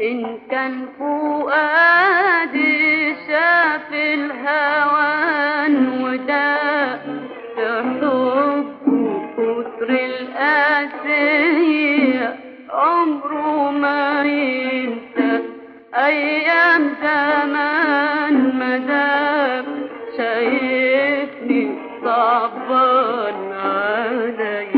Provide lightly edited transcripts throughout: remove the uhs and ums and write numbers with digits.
إن كان فؤادي شاف الهوان وده حب كتر القاسية عمره ما ينسى أيام زمان مدام شايفني صعبان علي.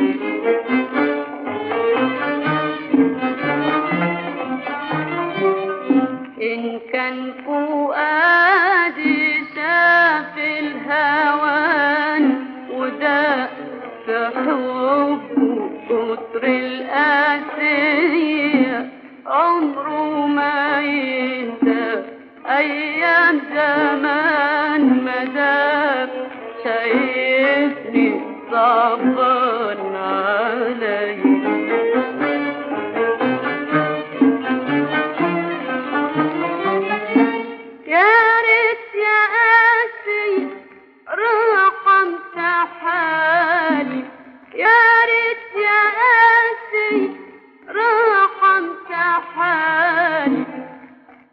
إن كان فؤادي شاف الهوان وده في حبه كتر القاسية عمره ما ينسى أيام زمان مدام شايفني صعبان علي.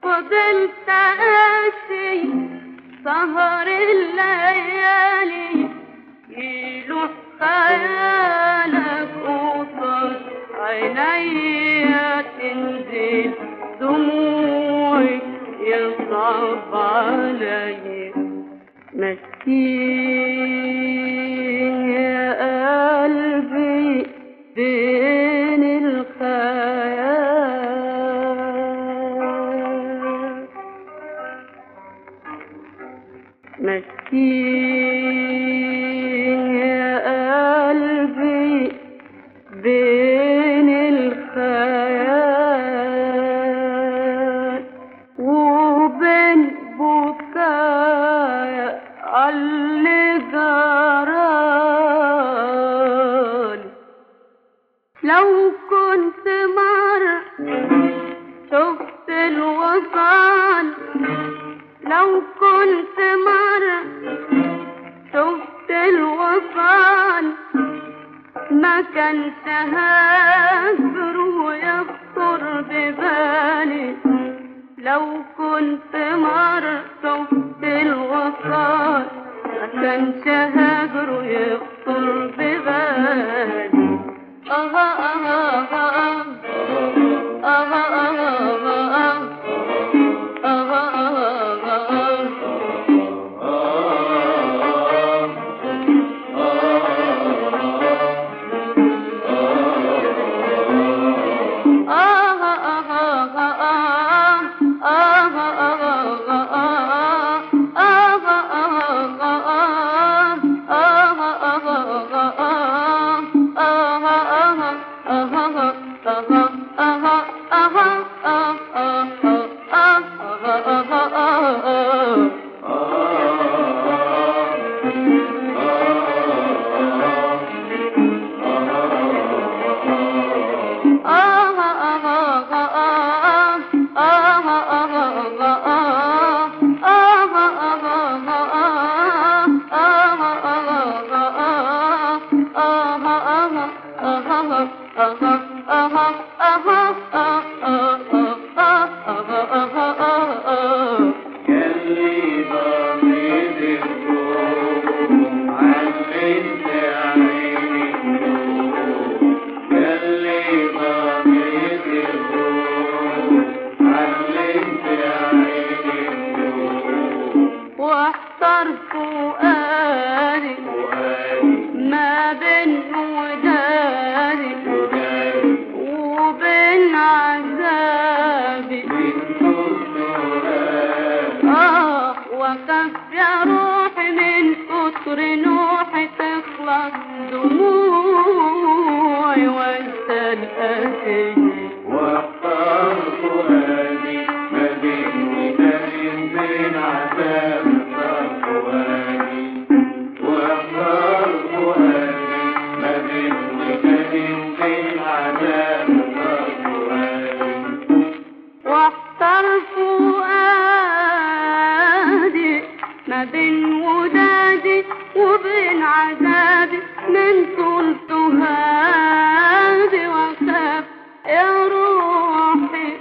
فضلت قاسي سهر الليالي يلوح خيالك قصاد عينيا تنزل دموعي يصعب علي. مسكين يا قلبي بين الخيال، مسكين يا قلبي بين الخيال وبين بكايا عاللي جرالي. لو كنت مرة شفت الوصال، لو كنت مرة شفت الوصال ما كانش هاجر ويخطر ببالي. لو كنت مرة شفت الوصال ما كانش هاجر ويخطر ببالي. واحتر فؤادي ما بين ودادي وبين عذابي، وكف يا روحي من كتر نوحي تخلص دموعي وانسى الأسي. واحتر فؤادي ما بين ودادي وبين عذابي ما بين ودادي وبين عذابي من طول تهابي، وخاف يا روحي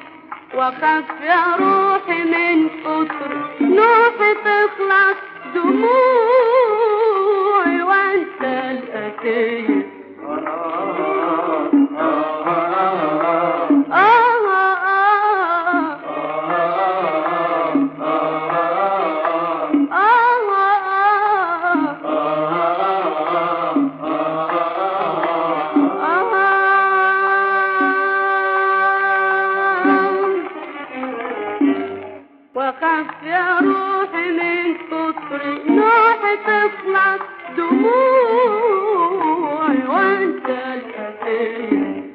وخاف يا روحي من كتر نوحي تخلص دموعي وانت الأسير. وخاف يا روحي من كتر نوحي تخلص دموعي وانت الأسير.